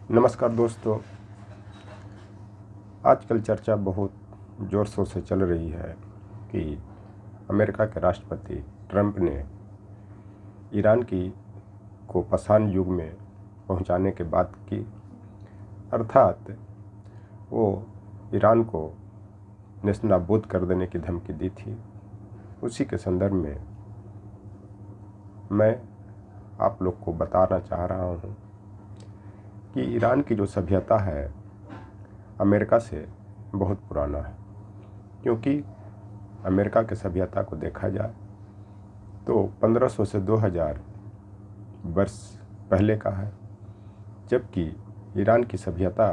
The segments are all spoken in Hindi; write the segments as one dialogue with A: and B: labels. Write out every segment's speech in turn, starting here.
A: नमस्कार दोस्तों। आजकल चर्चा बहुत ज़ोर शोर से चल रही है कि अमेरिका के राष्ट्रपति ट्रंप ने ईरान को पाषाण युग में पहुंचाने की बात की, अर्थात वो ईरान को नेस्तनाबूद कर देने की धमकी दी थी। उसी के संदर्भ में मैं आप लोग को बताना चाह रहा हूँ कि ईरान की जो सभ्यता है अमेरिका से बहुत पुराना है, क्योंकि अमेरिका के सभ्यता को देखा जाए तो 1500 से 2000 वर्ष पहले का है, जबकि ईरान की सभ्यता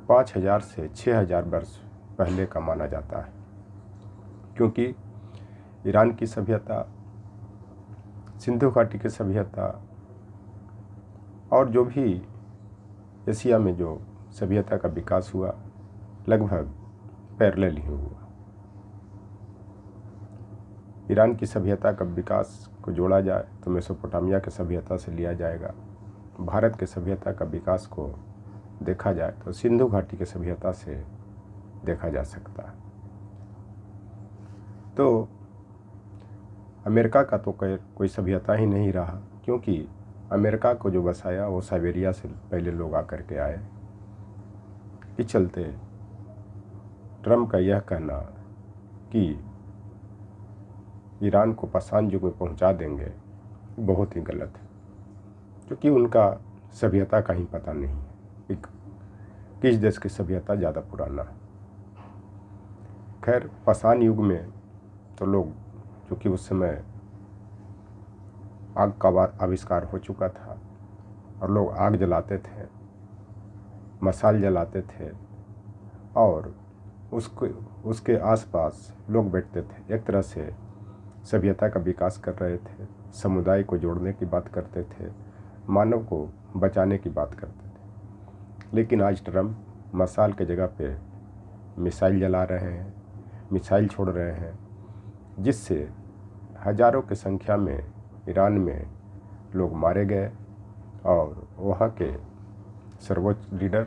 A: 5000 से 6000 वर्ष पहले का माना जाता है। क्योंकि ईरान की सभ्यता, सिंधु घाटी की सभ्यता और जो भी एशिया में जो सभ्यता का विकास हुआ लगभग पैरेलल ही हुआ। ईरान की सभ्यता का विकास को जोड़ा जाए तो मेसोपोटामिया की सभ्यता से लिया जाएगा। भारत के सभ्यता का विकास को देखा जाए तो सिंधु घाटी की सभ्यता से देखा जा सकता है। तो अमेरिका का तो कोई सभ्यता ही नहीं रहा, क्योंकि अमेरिका को जो बसाया वो साइबेरिया से पहले लोग आकर के आए। इस चलते ट्रंप का यह कहना कि ईरान को पाषाण युग में पहुंचा देंगे बहुत ही गलत है, क्योंकि उनका सभ्यता का ही पता नहीं है किस देश की सभ्यता ज़्यादा पुराना है। खैर, पाषाण युग में तो लोग, क्योंकि उस समय आग का आविष्कार हो चुका था और लोग आग जलाते थे, मशाल जलाते थे और उसके आसपास लोग बैठते थे। एक तरह से सभ्यता का विकास कर रहे थे, समुदाय को जोड़ने की बात करते थे, मानव को बचाने की बात करते थे। लेकिन आज ट्रंप मशाल के जगह पे मिसाइल जला रहे हैं, मिसाइल छोड़ रहे हैं, जिससे हजारों की संख्या में ईरान में लोग मारे गए और वहाँ के सर्वोच्च लीडर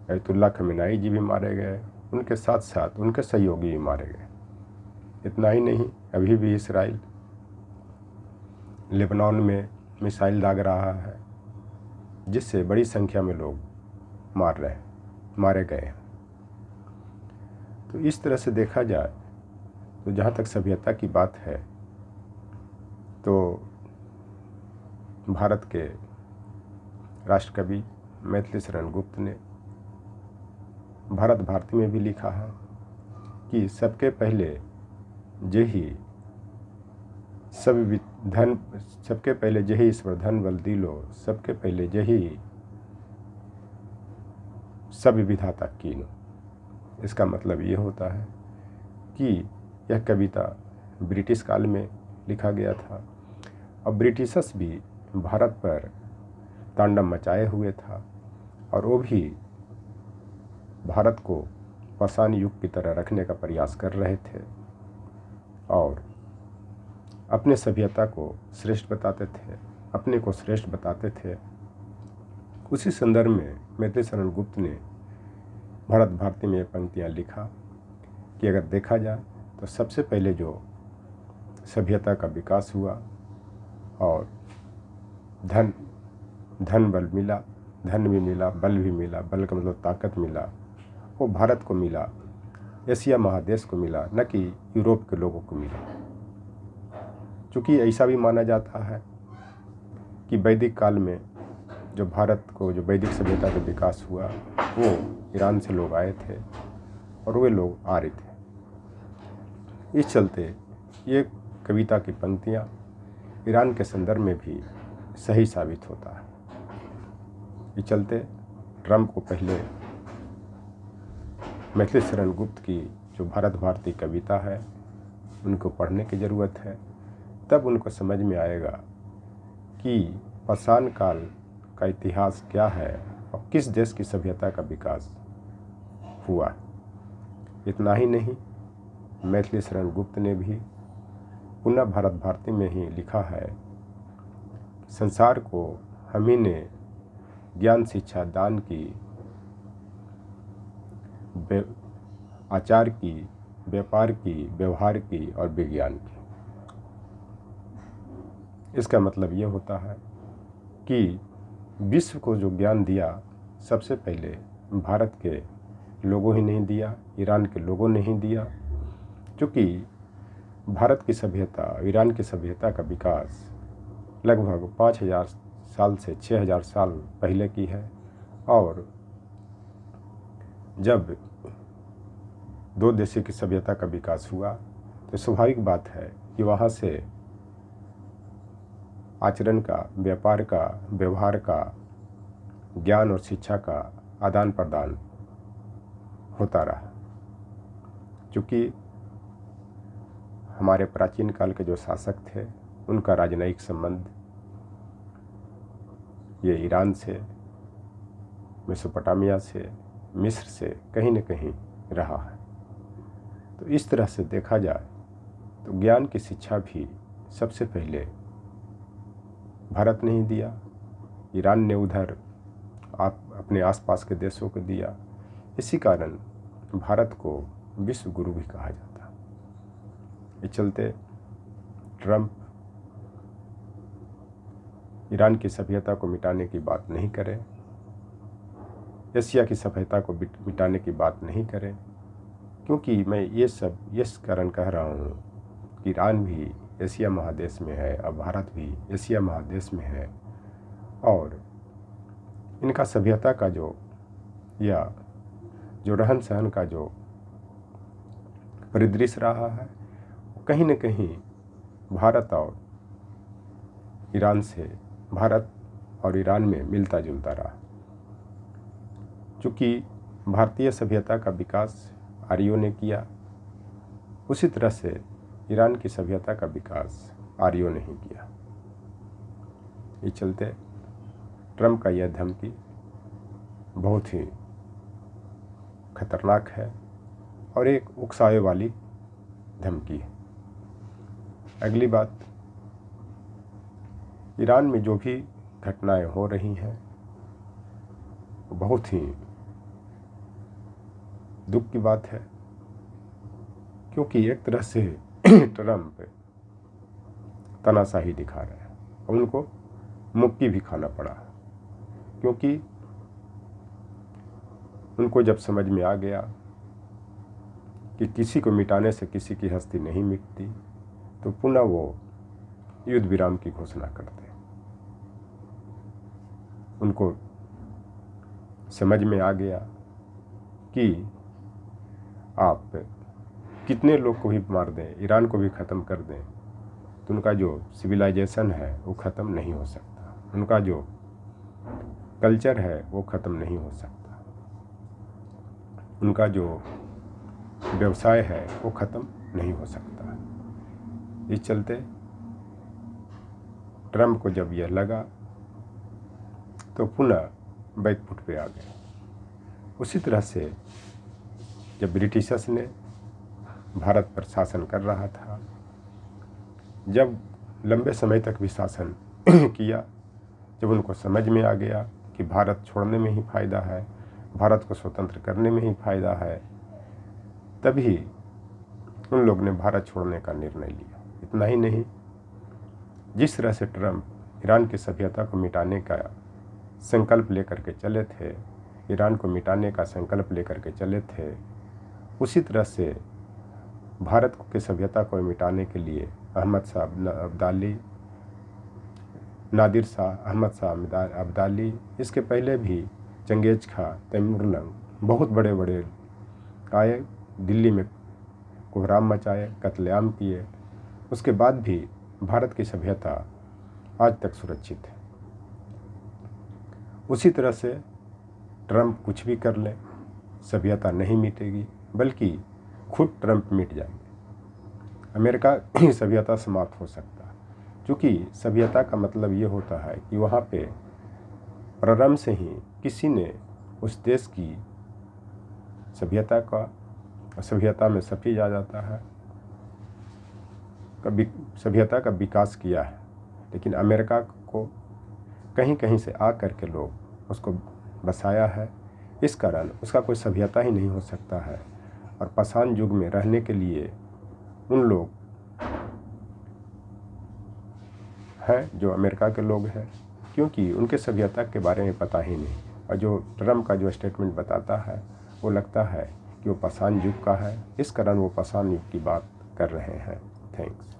A: अयतुल्ला खमेनाई जी भी मारे गए, उनके साथ साथ उनके सहयोगी भी मारे गए। इतना ही नहीं, अभी भी इसराइल लेबनान में मिसाइल दाग रहा है, जिससे बड़ी संख्या में लोग मारे गए हैं। तो इस तरह से देखा जाए तो जहाँ तक सभ्यता की बात है तो भारत के राष्ट्रकवि मैथिली शरण गुप्त ने भारत भारती में भी लिखा है कि सबके पहले जही ईश्वर धन बल दिलो, सबके पहले जही सब विधाता कीनो। इसका मतलब ये होता है कि यह कविता ब्रिटिश काल में लिखा गया था और ब्रिटिशर्स भी भारत पर तांडव मचाए हुए था और वो भी भारत को पाषाण युग की तरह रखने का प्रयास कर रहे थे और अपने सभ्यता को श्रेष्ठ बताते थे, अपने को श्रेष्ठ बताते थे। उसी संदर्भ में मैथिली शरण गुप्त ने भारत भारती में पंक्तियाँ लिखा कि अगर देखा जाए तो सबसे पहले जो सभ्यता का विकास हुआ और धन बल मिला, धन भी मिला, बल भी मिला, बल का मतलब ताकत मिला, वो भारत को मिला, एशिया महादेश को मिला, न कि यूरोप के लोगों को मिला। चूँकि ऐसा भी माना जाता है कि वैदिक काल में जो भारत को जो वैदिक सभ्यता का विकास हुआ वो ईरान से लोग आए थे और वे लोग आर्य थे। इस चलते ये कविता की पंक्तियाँ ईरान के संदर्भ में भी सही साबित होता है। इस चलते ट्रंप को पहले मैथिली शरण गुप्त की जो भारत भारती कविता है उनको पढ़ने की ज़रूरत है, तब उनको समझ में आएगा कि पाषाण काल का इतिहास क्या है और किस देश की सभ्यता का विकास हुआ। इतना ही नहीं, मैथिली शरण गुप्त ने भी पुनः भारत भारती में ही लिखा है, संसार को हम ही ने ज्ञान शिक्षा दान की, आचार की, व्यापार की, व्यवहार की और विज्ञान की। इसका मतलब ये होता है कि विश्व को जो ज्ञान दिया सबसे पहले भारत के लोगों ही नहीं दिया, ईरान के लोगों ने ही दिया। क्योंकि भारत की सभ्यता, ईरान की सभ्यता का विकास लगभग 5000 साल से 6000 साल पहले की है। और जब दो देशों की सभ्यता का विकास हुआ तो स्वाभाविक बात है कि वहाँ से आचरण का, व्यापार का, व्यवहार का, ज्ञान और शिक्षा का आदान प्रदान होता रहा। क्योंकि हमारे प्राचीन काल के जो शासक थे उनका राजनयिक संबंध ये ईरान से, मेसोपोटामिया से, मिस्र से कहीं न कहीं रहा है। तो इस तरह से देखा जाए तो ज्ञान की शिक्षा भी सबसे पहले भारत ने ही दिया। ईरान ने उधर अपने आसपास के देशों को दिया। इसी कारण भारत को विश्व गुरु भी कहा जाता। इस चलते ट्रंप ईरान की सभ्यता को मिटाने की बात नहीं करे, एशिया की सभ्यता को मिटाने की बात नहीं करे। क्योंकि मैं ये सब इस कारण कह रहा हूँ कि ईरान भी एशिया महादेश में है और भारत भी एशिया महादेश में है। और इनका सभ्यता का जो रहन सहन का जो परिदृश्य रहा है कहीं न कहीं भारत और ईरान में मिलता जुलता रहा। चूँकि भारतीय सभ्यता का विकास आर्यों ने किया, उसी तरह से ईरान की सभ्यता का विकास आर्यों ने ही किया। इस चलते ट्रंप का यह धमकी बहुत ही खतरनाक है और एक उकसावे वाली धमकी है। अगली बात, ईरान में जो भी घटनाएं हो रही हैं वो बहुत ही दुख की बात है। क्योंकि एक तरह से ट्रंप तानाशाही दिखा रहे हैं और उनको मुक्की भी खाना पड़ा। क्योंकि उनको जब समझ में आ गया कि किसी को मिटाने से किसी की हस्ती नहीं मिटती तो पुनः वो युद्ध विराम की घोषणा करते। उनको समझ में आ गया कि आप कितने लोग को भी मार दें, ईरान को भी ख़त्म कर दें तो उनका जो सिविलाइजेशन है वो ख़त्म नहीं हो सकता, उनका जो कल्चर है वो ख़त्म नहीं हो सकता, उनका जो व्यवसाय है वो ख़त्म नहीं हो सकता। इस चलते ट्रंप को जब यह लगा तो पुनः बैकफुट पे आ गए। उसी तरह से जब ब्रिटिशर्स ने भारत पर शासन कर रहा था, जब लंबे समय तक भी शासन किया, जब उनको समझ में आ गया कि भारत छोड़ने में ही फ़ायदा है, भारत को स्वतंत्र करने में ही फ़ायदा है, तभी उन लोग ने भारत छोड़ने का निर्णय लिया। इतना ही नहीं, जिस तरह से ट्रंप ईरान की सभ्यता को मिटाने का संकल्प लेकर के चले थे, ईरान को मिटाने का संकल्प लेकर के चले थे, उसी तरह से भारत की सभ्यता को मिटाने के लिए अहमद शाह अब्दाली, नादिर शाह, अहमद शाह अब्दाली, इसके पहले भी चंगेज खां, तैमूरलंग, बहुत बड़े बड़े आए, दिल्ली में कोहराम मचाए, कत्लेआम किए। उसके बाद भी भारत की सभ्यता आज तक सुरक्षित है। उसी तरह से ट्रंप कुछ भी कर ले, सभ्यता नहीं मिटेगी, बल्कि खुद ट्रंप मिट जाएंगे। अमेरिका की सभ्यता समाप्त हो सकता है, क्योंकि सभ्यता का मतलब ये होता है कि वहाँ पे प्रारंभ से ही किसी ने उस देश की सभ्यता में सफी जा जाता है, कभी सभ्यता का विकास किया है। लेकिन अमेरिका को कहीं कहीं से आ कर के लोग उसको बसाया है, इस कारण उसका कोई सभ्यता ही नहीं हो सकता है। और पाषाण युग में रहने के लिए उन लोग हैं जो अमेरिका के लोग हैं, क्योंकि उनके सभ्यता के बारे में पता ही नहीं। और जो ट्रम्प का जो स्टेटमेंट बताता है वो लगता है कि वो पाषाण युग का है, इस कारण वो पाषाण युग की बात कर रहे हैं। थैंक्स।